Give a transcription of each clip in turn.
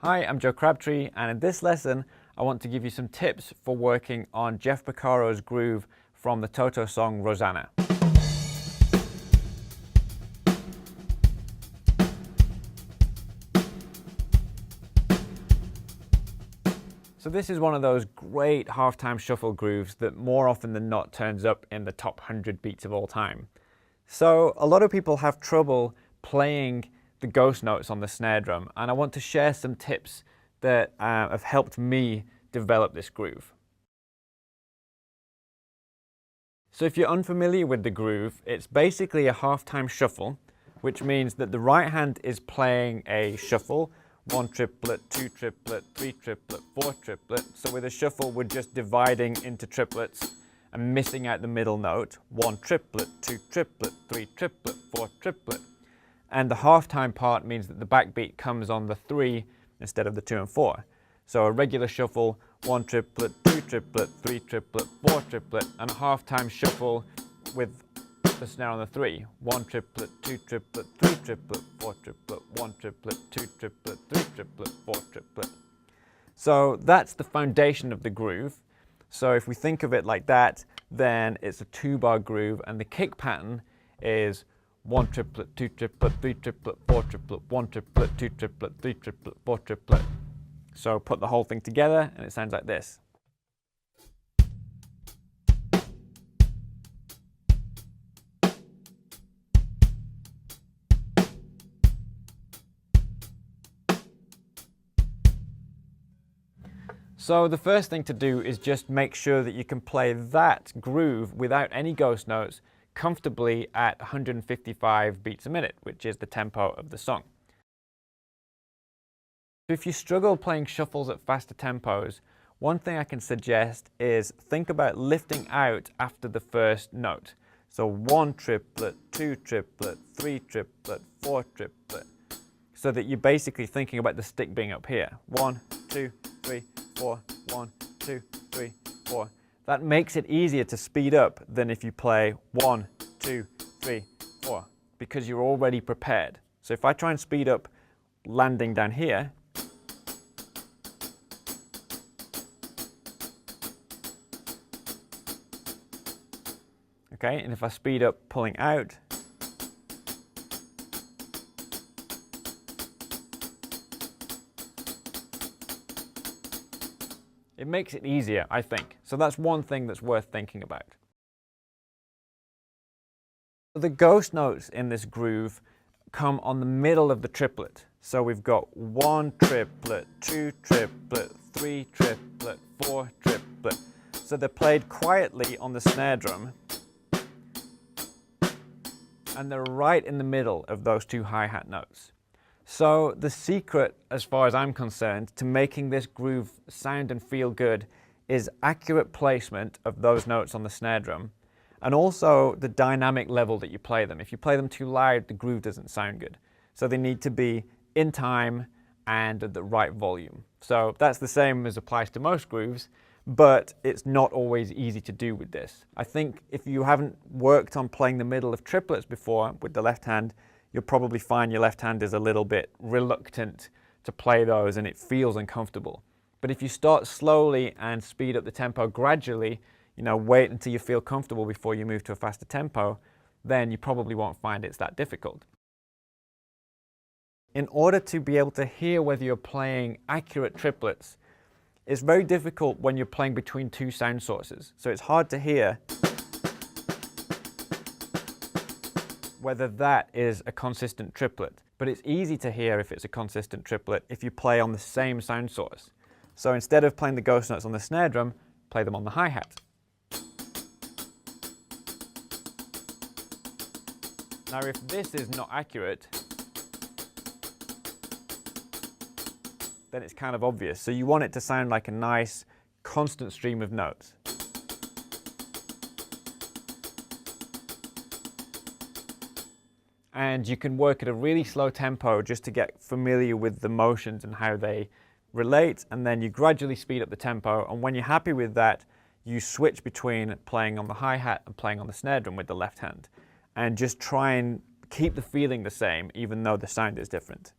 Hi, I'm Joe Crabtree, and in this lesson I want to give you some tips for working on Jeff Porcaro's groove from the Toto song Rosanna. So this is one of those great halftime shuffle grooves that more often than not turns up in the top 100 beats of all time. So a lot of people have trouble playing the ghost notes on the snare drum, and I want to share some tips that have helped me develop this groove. So if you're unfamiliar with the groove, it's basically a halftime shuffle, which means that the right hand is playing a shuffle, 1 triplet, 2 triplet, 3 triplet, 4 triplet. So with a shuffle, we're just dividing into triplets and missing out the middle note, 1 triplet, 2 triplet, 3 triplet, 4 triplet. And the halftime part means that the backbeat comes on the 3 instead of the 2 and 4. So a regular shuffle, 1 triplet, 2 triplet, 3 triplet, 4 triplet, and a halftime shuffle with the snare on the 3. 1 triplet, 2 triplet, 3 triplet, 4 triplet, 1 triplet, 2 triplet, 3 triplet, 4 triplet. So that's the foundation of the groove. So if we think of it like that, then it's a 2-bar groove, and the kick pattern is 1 triplet, 2 triplet, 3 triplet, 4 triplet, 1 triplet, 2 triplet, 3 triplet, 4 triplet. So put the whole thing together and it sounds like this. So the first thing to do is just make sure that you can play that groove without any ghost notes comfortably at 155 beats a minute, which is the tempo of the song. If you struggle playing shuffles at faster tempos, one thing I can suggest is think about lifting out after the first note. So 1 triplet, 2 triplet, 3 triplet, 4 triplet, so that you're basically thinking about the stick being up here. 1, 2, 3, 4, 1, 2, 3, 4. That makes it easier to speed up than if you play 1, 2, 3, 4, because you're already prepared. So if I try and speed up landing down here, okay, and if I speed up pulling out, it makes it easier, I think. So that's one thing that's worth thinking about. The ghost notes in this groove come on the middle of the triplet. So we've got 1 triplet, 2 triplet, 3 triplet, 4 triplet. So they're played quietly on the snare drum, and they're right in the middle of those 2 hi-hat notes. So the secret, as far as I'm concerned, to making this groove sound and feel good is accurate placement of those notes on the snare drum, and also the dynamic level that you play them. If you play them too loud, the groove doesn't sound good. So they need to be in time and at the right volume. So that's the same as applies to most grooves, but it's not always easy to do with this. I think if you haven't worked on playing the middle of triplets before with the left hand, you'll probably find your left hand is a little bit reluctant to play those and it feels uncomfortable. But if you start slowly and speed up the tempo gradually, wait until you feel comfortable before you move to a faster tempo, then you probably won't find it's that difficult. In order to be able to hear whether you're playing accurate triplets, it's very difficult when you're playing between 2 sound sources. So it's hard to hear whether that is a consistent triplet. But it's easy to hear if it's a consistent triplet if you play on the same sound source. So instead of playing the ghost notes on the snare drum, play them on the hi-hat. Now if this is not accurate, then it's kind of obvious. So you want it to sound like a nice, constant stream of notes. And you can work at a really slow tempo just to get familiar with the motions and how they relate, and then you gradually speed up the tempo, and when you're happy with that, you switch between playing on the hi-hat and playing on the snare drum with the left hand, and just try and keep the feeling the same even though the sound is different.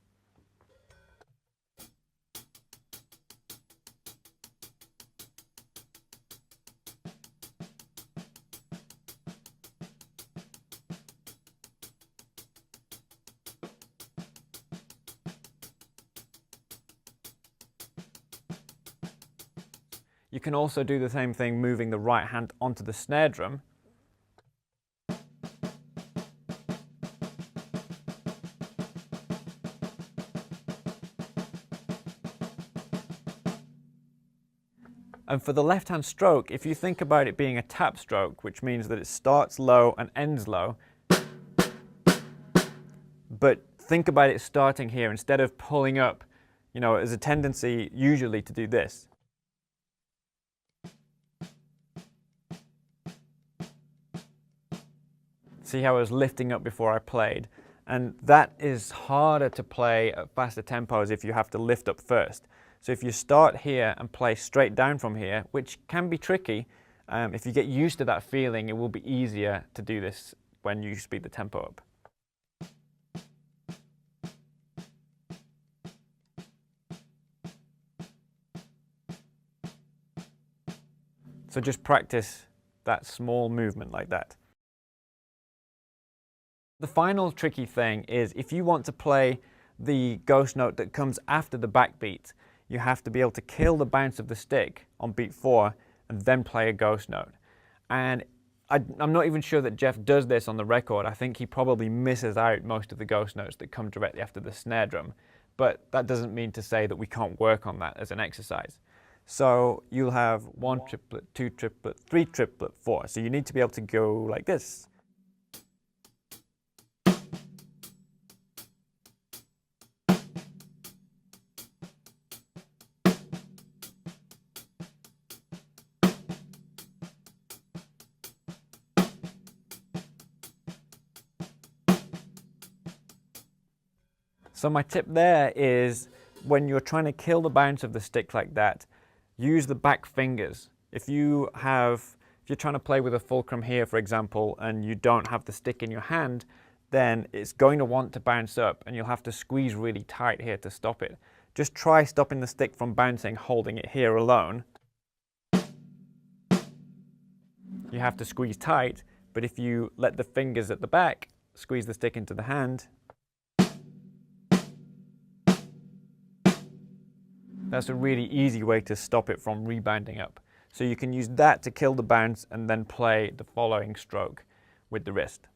You can also do the same thing moving the right hand onto the snare drum. And for the left hand stroke, if you think about it being a tap stroke, which means that it starts low and ends low, but think about it starting here instead of pulling up. You know, there's a tendency usually to do this. See how I was lifting up before I played? And that is harder to play at faster tempos if you have to lift up first. So if you start here and play straight down from here, which can be tricky, if you get used to that feeling, it will be easier to do this when you speed the tempo up. So just practice that small movement like that. The final tricky thing is if you want to play the ghost note that comes after the backbeat, you have to be able to kill the bounce of the stick on beat 4 and then play a ghost note. And I'm not even sure that Jeff does this on the record. I think he probably misses out most of the ghost notes that come directly after the snare drum. But that doesn't mean to say that we can't work on that as an exercise. So you'll have 1 triplet, 2 triplet, 3 triplet, 4. So you need to be able to go like this. So my tip there is when you're trying to kill the bounce of the stick like that, use the back fingers. If you're trying to play with a fulcrum here, for example, and you don't have the stick in your hand, then it's going to want to bounce up and you'll have to squeeze really tight here to stop it. Just try stopping the stick from bouncing, holding it here alone. You have to squeeze tight, but if you let the fingers at the back squeeze the stick into the hand, that's a really easy way to stop it from rebounding up. So you can use that to kill the bounce and then play the following stroke with the wrist.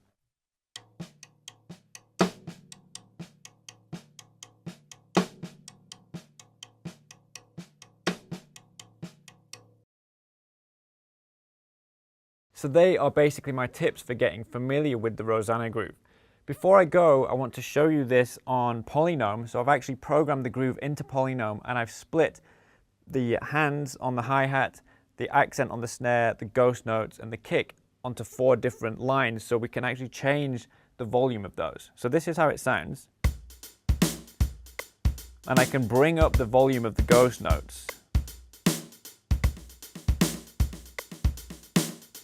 So they are basically my tips for getting familiar with the Rosanna groove. Before I go, I want to show you this on Polynome. So I've actually programmed the groove into Polynome and I've split the hands on the hi-hat, the accent on the snare, the ghost notes and the kick onto 4 different lines so we can actually change the volume of those. So this is how it sounds. And I can bring up the volume of the ghost notes.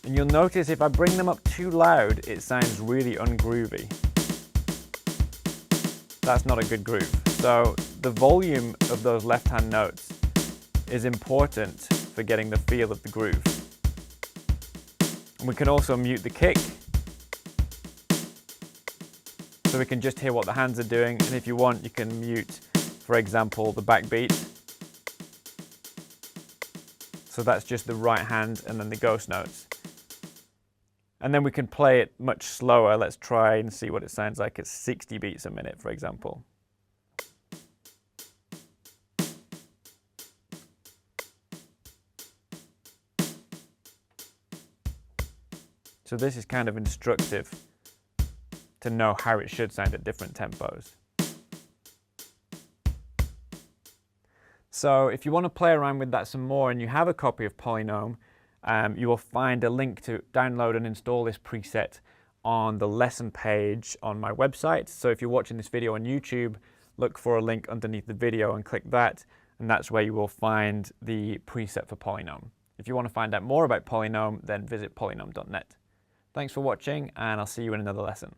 And you'll notice if I bring them up too loud, it sounds really ungroovy. That's not a good groove. So the volume of those left-hand notes is important for getting the feel of the groove. And we can also mute the kick, so we can just hear what the hands are doing. And if you want, you can mute, for example, the backbeat. So that's just the right hand and then the ghost notes. And then we can play it much slower. Let's try and see what it sounds like at 60 beats a minute, for example. So this is kind of instructive to know how it should sound at different tempos. So if you want to play around with that some more and you have a copy of Polynome, you will find a link to download and install this preset on the lesson page on my website. So if you're watching this video on YouTube, look for a link underneath the video and click that, and that's where you will find the preset for Polynome. If you want to find out more about Polynome, then visit polynome.net. Thanks for watching, and I'll see you in another lesson.